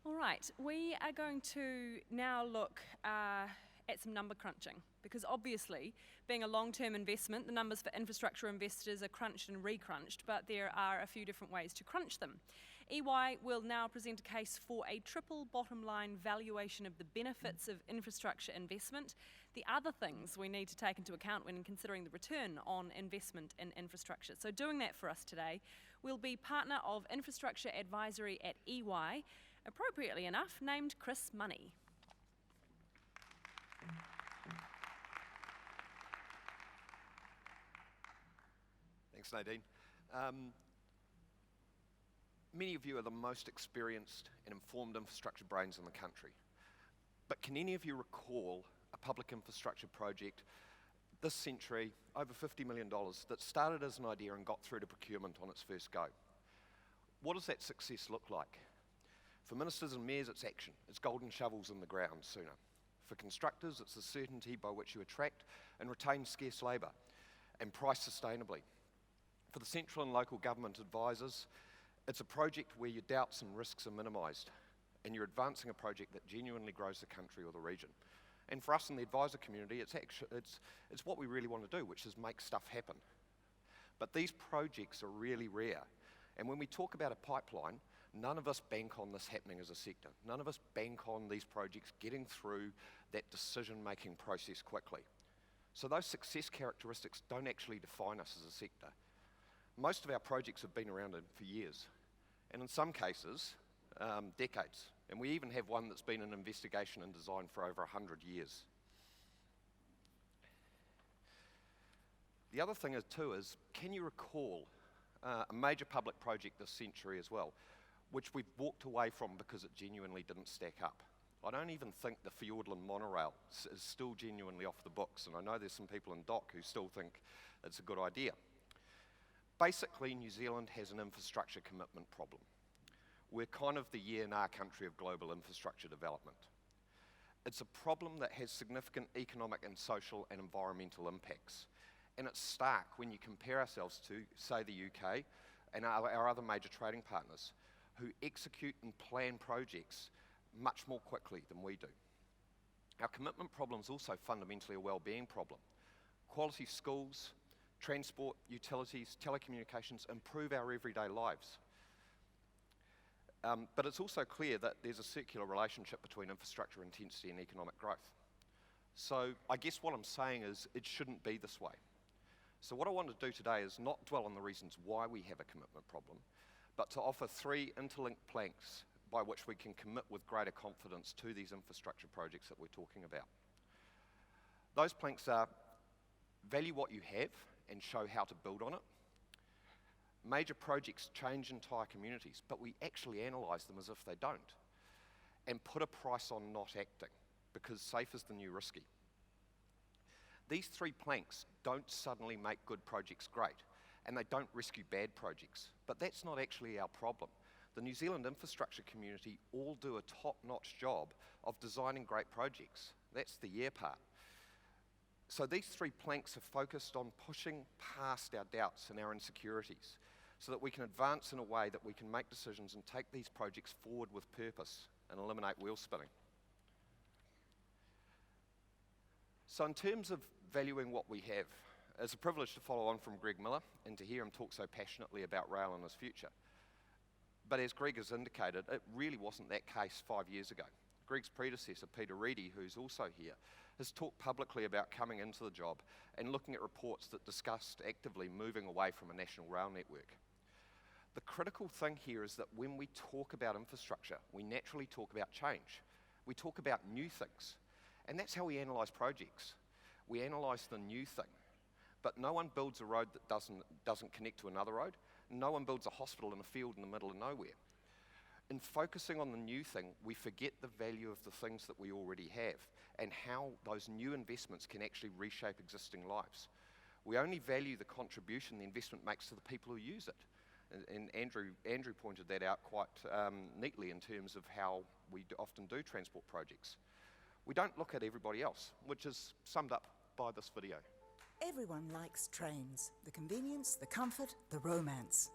All right, we are going to now look at some number crunching, because obviously, being a long-term investment, the numbers for infrastructure investors are crunched and recrunched, but there are a few different ways to crunch them. EY will now present a case for a triple bottom line valuation of the benefits of infrastructure investment, the other things we need to take into account when considering the return on investment in infrastructure. So doing that for us today will be Partner of Infrastructure Advisory at EY, appropriately enough, named Chris Money. Thanks, Nadine. Many of you are the most experienced and informed infrastructure brains in the country. But can any of you recall a public infrastructure project this century, over $50 million, that started as an idea and got through to procurement on its first go? What does that success look like? For ministers and mayors, it's action. It's golden shovels in the ground sooner. For constructors, it's the certainty by which you attract and retain scarce labour and price sustainably. For the central and local government advisors, it's a project where your doubts and risks are minimised and you're advancing a project that genuinely grows the country or the region. And for us in the advisor community, it's what we really want to do, which is make stuff happen. But these projects are really rare. And when we talk about a pipeline, none of us bank on this happening as a sector. None of us bank on these projects getting through that decision-making process quickly. So those success characteristics don't actually define us as a sector. Most of our projects have been around for years, and in some cases, decades. And we even have one that's been in investigation and design for over 100 years. The other thing is, can you recall a major public project this century as well, which we've walked away from because it genuinely didn't stack up? I don't even think the Fiordland monorail is still genuinely off the books, and I know there's some people in DOC who still think it's a good idea. Basically, New Zealand has an infrastructure commitment problem. We're kind of the yeah-nah country of global infrastructure development. It's a problem that has significant economic and social and environmental impacts. And it's stark when you compare ourselves to, say, the UK and our other major trading partners who execute and plan projects much more quickly than we do. Our commitment problem is also fundamentally a well-being problem. Quality schools, transport, utilities, telecommunications improve our everyday lives. But it's also clear that there's a circular relationship between infrastructure intensity and economic growth. So I guess what I'm saying is it shouldn't be this way. So what I want to do today is not dwell on the reasons why we have a commitment problem, but to offer 3 interlinked planks by which we can commit with greater confidence to these infrastructure projects that we're talking about. Those planks are value what you have and show how to build on it. Major projects change entire communities, but we actually analyse them as if they don't. And put a price on not acting, because safe is the new risky. These 3 planks don't suddenly make good projects great, and they don't rescue bad projects. But that's not actually our problem. The New Zealand infrastructure community all do a top-notch job of designing great projects. That's the yeah part. So these 3 planks are focused on pushing past our doubts and our insecurities so that we can advance in a way that we can make decisions and take these projects forward with purpose and eliminate wheel spinning. So in terms of valuing what we have, it's a privilege to follow on from Greg Miller and to hear him talk so passionately about rail and his future. But as Greg has indicated, it really wasn't that case 5 years ago. Greg's predecessor, Peter Reedy, who's also here, has talked publicly about coming into the job and looking at reports that discussed actively moving away from a national rail network. The critical thing here is that when we talk about infrastructure, we naturally talk about change. We talk about new things. And that's how we analyse projects. We analyse the new thing. But no one builds a road that doesn't connect to another road. No one builds a hospital in a field in the middle of nowhere. In focusing on the new thing, we forget the value of the things that we already have and how those new investments can actually reshape existing lives. We only value the contribution the investment makes to the people who use it. And Andrew pointed that out quite neatly in terms of how we often do transport projects. We don't look at everybody else, which is summed up by this video. Everyone likes trains, the convenience, the comfort, the romance.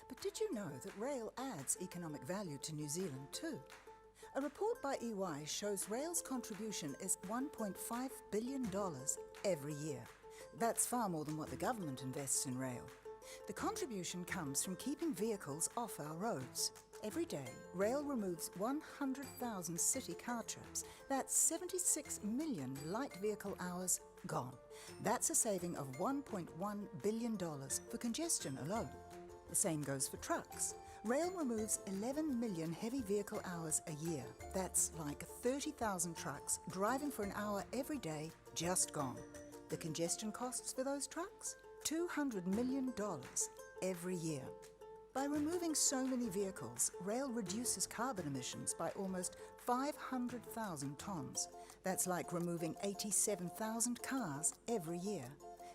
But did you know that rail adds economic value to New Zealand too? A report by EY shows rail's contribution is $1.5 billion every year. That's far more than what the government invests in rail. The contribution comes from keeping vehicles off our roads. Every day, rail removes 100,000 city car trips. That's 76 million light vehicle hours gone. That's a saving of $1.1 billion for congestion alone. The same goes for trucks. Rail removes 11 million heavy vehicle hours a year. That's like 30,000 trucks driving for an hour every day, just gone. The congestion costs for those trucks? $200 million every year. By removing so many vehicles, rail reduces carbon emissions by almost 500,000 tonnes. That's like removing 87,000 cars every year.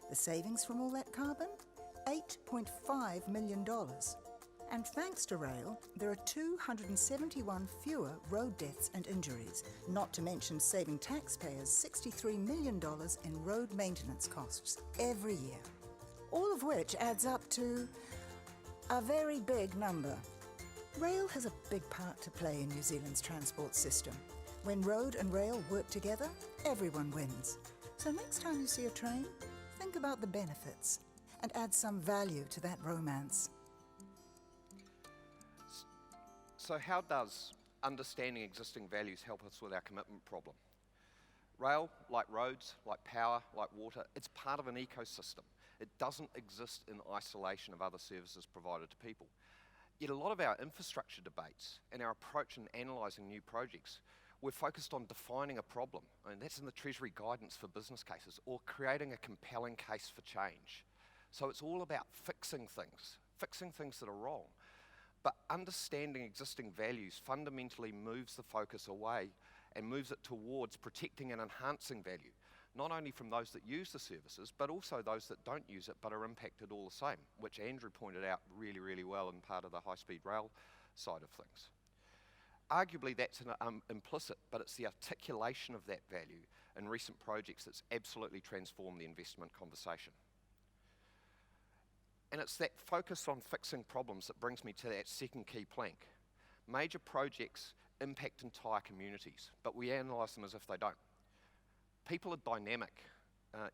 The savings from all that carbon? $8.5 million. And thanks to rail, there are 271 fewer road deaths and injuries, not to mention saving taxpayers $63 million in road maintenance costs every year. All of which adds up to a very big number. Rail has a big part to play in New Zealand's transport system. When road and rail work together, everyone wins. So next time you see a train, think about the benefits and add some value to that romance. So how does understanding existing values help us with our commitment problem? Rail, like roads, like power, like water, it's part of an ecosystem. It doesn't exist in isolation of other services provided to people. Yet a lot of our infrastructure debates and our approach in analysing new projects, we're focused on defining a problem, and that's in the Treasury guidance for business cases, or creating a compelling case for change. So it's all about fixing things that are wrong. But understanding existing values fundamentally moves the focus away and moves it towards protecting and enhancing value, not only from those that use the services, but also those that don't use it but are impacted all the same, which Andrew pointed out really, really well in part of the high-speed rail side of things. Arguably that's implicit, but it's the articulation of that value in recent projects that's absolutely transformed the investment conversation. And it's that focus on fixing problems that brings me to that second key plank. Major projects impact entire communities, but we analyse them as if they don't. People are dynamic.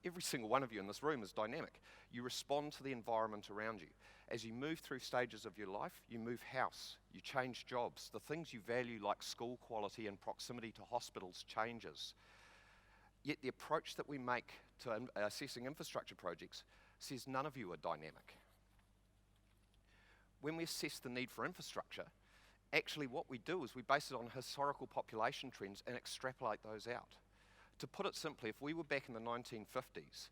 Every single one of you in this room is dynamic. You respond to the environment around you. As you move through stages of your life, you move house, you change jobs. The things you value like school quality and proximity to hospitals changes. Yet the approach that we make to assessing infrastructure projects says none of you are dynamic. When we assess the need for infrastructure, actually what we do is we base it on historical population trends and extrapolate those out. To put it simply, if we were back in the 1950s,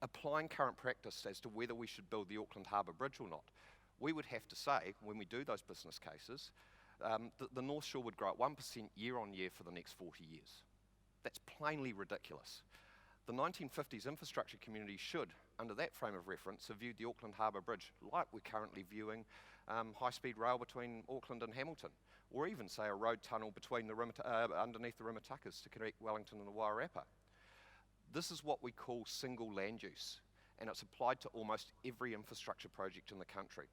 applying current practice as to whether we should build the Auckland Harbour Bridge or not, we would have to say, when we do those business cases, that the North Shore would grow at 1% year on year for the next 40 years. That's plainly ridiculous. The 1950s infrastructure community should, under that frame of reference, have viewed the Auckland Harbour Bridge like we're currently viewing high-speed rail between Auckland and Hamilton, or even, say, a road tunnel between underneath the Rimutakas to connect Wellington and the Wairarapa. This is what we call single land use, and it's applied to almost every infrastructure project in the country.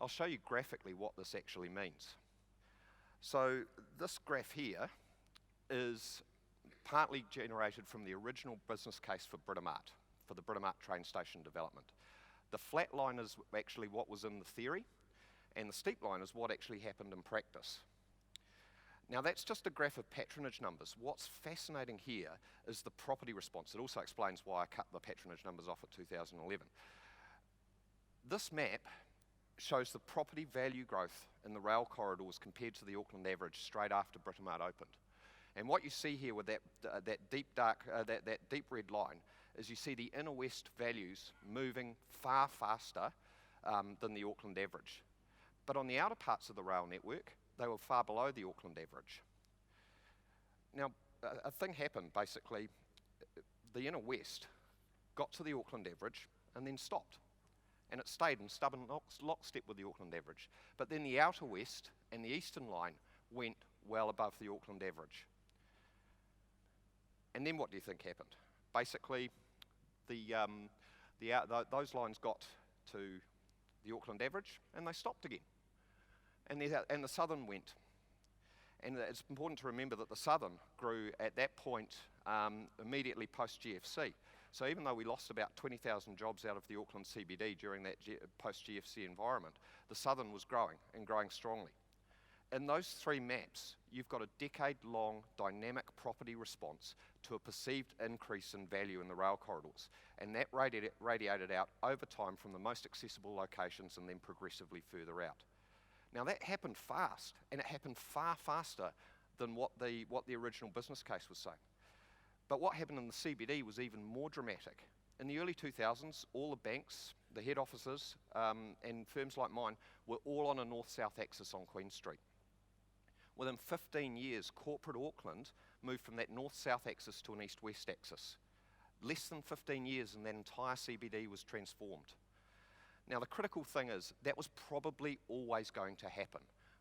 I'll show you graphically what this actually means. So this graph here is partly generated from the original business case for Britomart, for the Britomart train station development. The flat line is actually what was in the theory, and the steep line is what actually happened in practice. Now that's just a graph of patronage numbers. What's fascinating here is the property response. It also explains why I cut the patronage numbers off at 2011. This map shows the property value growth in the rail corridors compared to the Auckland average straight after Britomart opened. And what you see here with that deep red line is you see the inner west values moving far faster than the Auckland average. But on the outer parts of the rail network, they were far below the Auckland average. Now, a thing happened, basically. The inner west got to the Auckland average and then stopped. And it stayed in stubborn lockstep with the Auckland average. But then the outer west and the eastern line went well above the Auckland average. And then what do you think happened? Basically, those lines got to the Auckland average and they stopped again. And the southern went. And it's important to remember that the Southern grew at that point immediately post-GFC. So even though we lost about 20,000 jobs out of the Auckland CBD during that post-GFC environment, the Southern was growing and growing strongly. In those three maps, you've got a decade-long dynamic property response to a perceived increase in value in the rail corridors. And that radiated out over time from the most accessible locations and then progressively further out. Now that happened fast, and it happened far faster than what the original business case was saying. But what happened in the CBD was even more dramatic. In the early 2000s, all the banks, the head offices, and firms like mine were all on a north-south axis on Queen Street. Within 15 years, corporate Auckland moved from that north-south axis to an east-west axis. Less than 15 years and that entire CBD was transformed. Now the critical thing is, that was probably always going to happen.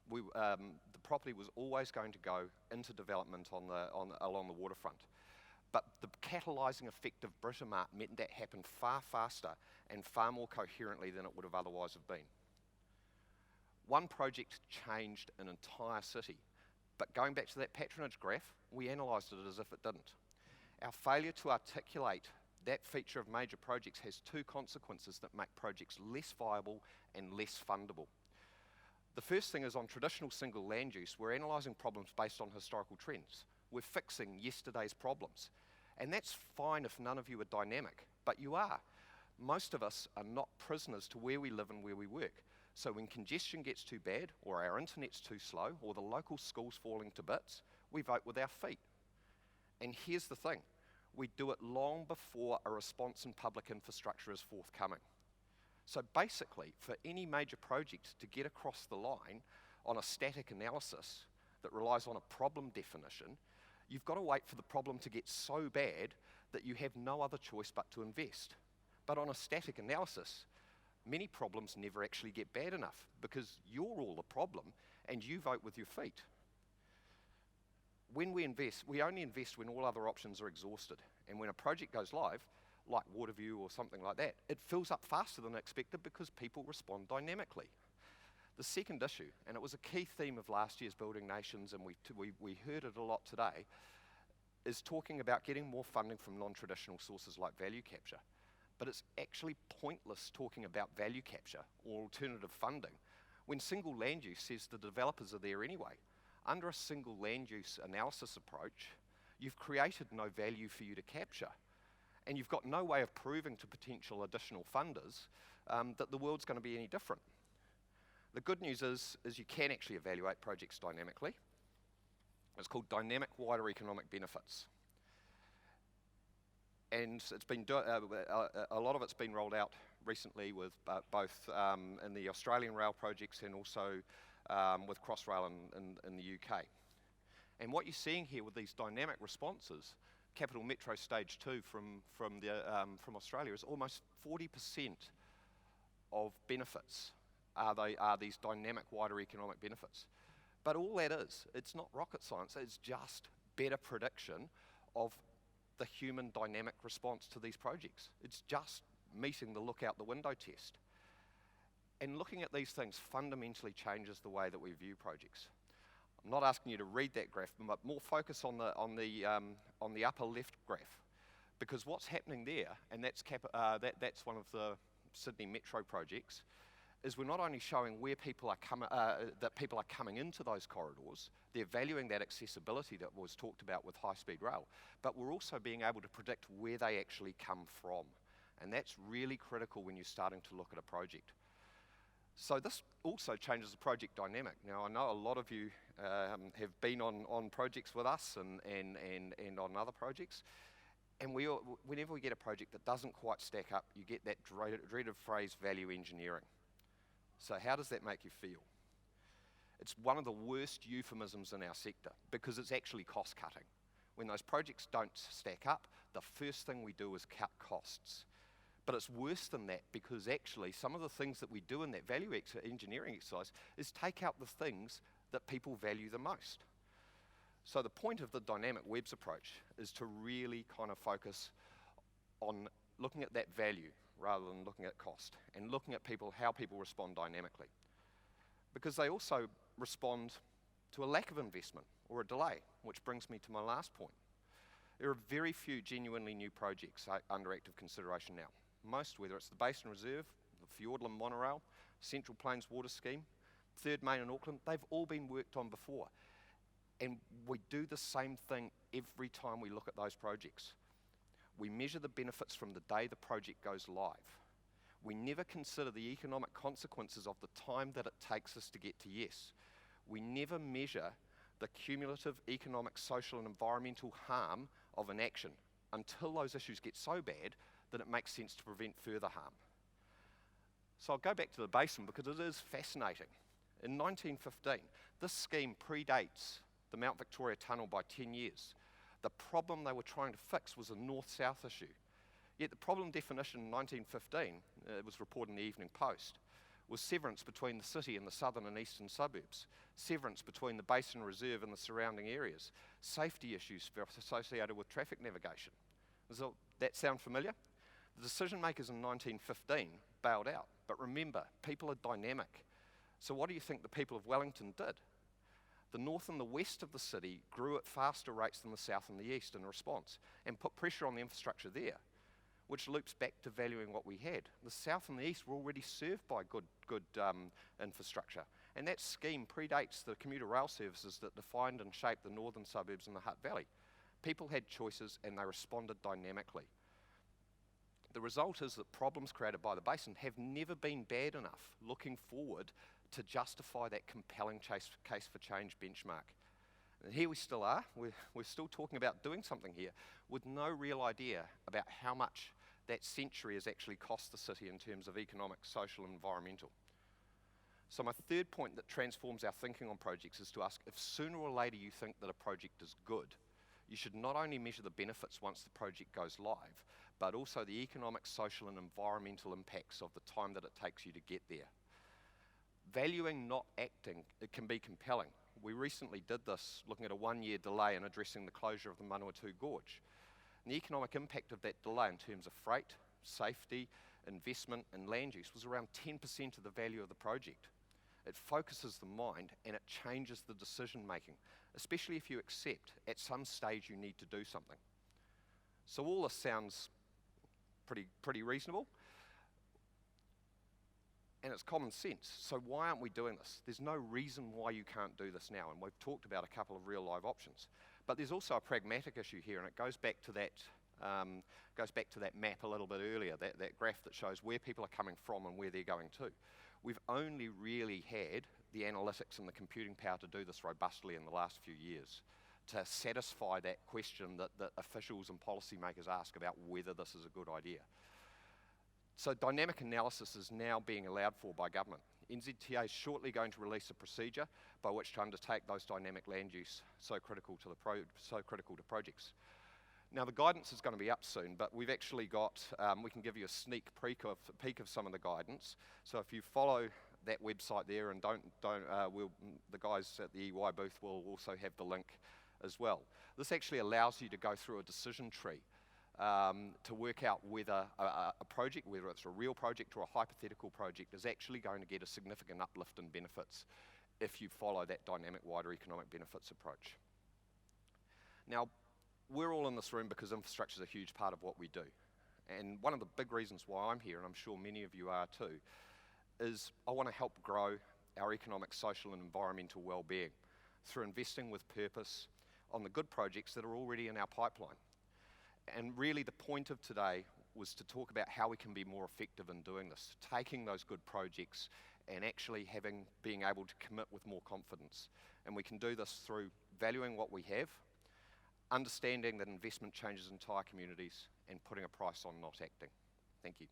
The property was always going to go into development along the waterfront. But the catalysing effect of Britomart meant that happened far faster and far more coherently than it would have otherwise have been. One project changed an entire city, but going back to that patronage graph, we analysed it as if it didn't. Our failure to articulate that feature of major projects has two consequences that make projects less viable and less fundable. The first thing is, on traditional single land use, we're analysing problems based on historical trends. We're fixing yesterday's problems. And that's fine if none of you are dynamic, but you are. Most of us are not prisoners to where we live and where we work. So when congestion gets too bad, or our internet's too slow, or the local school's falling to bits, we vote with our feet. And here's the thing. We do it long before a response in public infrastructure is forthcoming. So basically, for any major project to get across the line on a static analysis that relies on a problem definition, you've got to wait for the problem to get so bad that you have no other choice but to invest. But on a static analysis, many problems never actually get bad enough because you're all the problem and you vote with your feet. When we invest, we only invest when all other options are exhausted. And when a project goes live, like Waterview or something like that, it fills up faster than expected because people respond dynamically. The second issue, and it was a key theme of last year's Building Nations, and we heard it a lot today, is talking about getting more funding from non-traditional sources like value capture. But it's actually pointless talking about value capture or alternative funding when single land use says the developers are there anyway. Under a single land use analysis approach, you've created no value for you to capture. And you've got no way of proving to potential additional funders that the world's going to be any different. The good news is you can actually evaluate projects dynamically. It's called dynamic wider economic benefits. And it's been a lot of it's been rolled out recently with both in the Australian rail projects and also with Crossrail in the UK. And what you're seeing here with these dynamic responses, Capital Metro Stage 2 from Australia, is almost 40% of benefits are these dynamic wider economic benefits. But all that is, it's not rocket science, it's just better prediction of the human dynamic response to these projects. It's just meeting the look out the window test. And looking at these things fundamentally changes the way that we view projects. I'm not asking you to read that graph, but more focus on the upper left graph, because what's happening there, and that's one of the Sydney Metro projects, is we're not only showing where people are that people are coming into those corridors, they're valuing that accessibility that was talked about with high-speed rail, but we're also being able to predict where they actually come from. And that's really critical when you're starting to look at a project. So this also changes the project dynamic. Now, I know a lot of you have been on projects with us and on other projects, and whenever we get a project that doesn't quite stack up, you get that dreaded phrase, value engineering. So how does that make you feel? It's one of the worst euphemisms in our sector because it's actually cost cutting. When those projects don't stack up, the first thing we do is cut costs. But it's worse than that because actually some of the things that we do in that value engineering exercise is take out the things that people value the most. So the point of the dynamic webs approach is to really kind of focus on looking at that value rather than looking at cost, and looking at how people respond dynamically. Because they also respond to a lack of investment or a delay, which brings me to my last point. There are very few genuinely new projects under active consideration now. Most, whether it's the Basin Reserve, the Fiordland Monorail, Central Plains Water Scheme, Third Main in Auckland, they've all been worked on before. And we do the same thing every time we look at those projects. We measure the benefits from the day the project goes live. We never consider the economic consequences of the time that it takes us to get to yes. We never measure the cumulative economic, social and environmental harm of an action until those issues get so bad that it makes sense to prevent further harm. So I'll go back to the basin because it is fascinating. In 1915, this scheme predates the Mount Victoria Tunnel by 10 years. The problem they were trying to fix was a north-south issue. Yet the problem definition in 1915, it was reported in the Evening Post, was severance between the city and the southern and eastern suburbs, severance between the Basin Reserve and the surrounding areas, safety issues associated with traffic navigation. Does that sound familiar? The decision makers in 1915 bailed out. But remember, people are dynamic. So what do you think the people of Wellington did? The north and the west of the city grew at faster rates than the south and the east in response and put pressure on the infrastructure there, which loops back to valuing what we had. The south and the east were already served by good infrastructure, and that scheme predates the commuter rail services that defined and shaped the northern suburbs and the Hutt Valley. People had choices and they responded dynamically. The result is that problems created by the basin have never been bad enough looking forward to justify that compelling case for change benchmark. And here we still are, we're still talking about doing something here with no real idea about how much that century has actually cost the city in terms of economic, social and environmental. So my third point that transforms our thinking on projects is to ask if sooner or later you think that a project is good, you should not only measure the benefits once the project goes live, but also the economic, social and environmental impacts of the time that it takes you to get there. Valuing, not acting, it can be compelling. We recently did this looking at a 1-year delay in addressing the closure of the Manawatu Gorge. And the economic impact of that delay in terms of freight, safety, investment and land use was around 10% of the value of the project. It focuses the mind and it changes the decision making, especially if you accept at some stage you need to do something. So all this sounds pretty reasonable. And it's common sense. So why aren't we doing this? There's no reason why you can't do this now, and we've talked about a couple of real live options. But there's also a pragmatic issue here, and it goes back to that map a little bit earlier, that graph that shows where people are coming from and where they're going to. We've only really had the analytics and the computing power to do this robustly in the last few years, to satisfy that question that officials and policymakers ask about whether this is a good idea. So dynamic analysis is now being allowed for by government. NZTA is shortly going to release a procedure by which to undertake those dynamic land use so critical to projects. Now the guidance is going to be up soon, but we've actually got, we can give you a sneak peek of some of the guidance. So if you follow that website there, and the guys at the EY booth will also have the link as well. This actually allows you to go through a decision tree to work out whether a project, whether it's a real project or a hypothetical project, is actually going to get a significant uplift in benefits if you follow that dynamic wider economic benefits approach. Now, we're all in this room because infrastructure is a huge part of what we do. And one of the big reasons why I'm here, and I'm sure many of you are too, is I want to help grow our economic, social and environmental well-being through investing with purpose on the good projects that are already in our pipeline. And really the point of today was to talk about how we can be more effective in doing this, taking those good projects and actually being able to commit with more confidence. And we can do this through valuing what we have, understanding that investment changes entire communities, and putting a price on not acting. Thank you.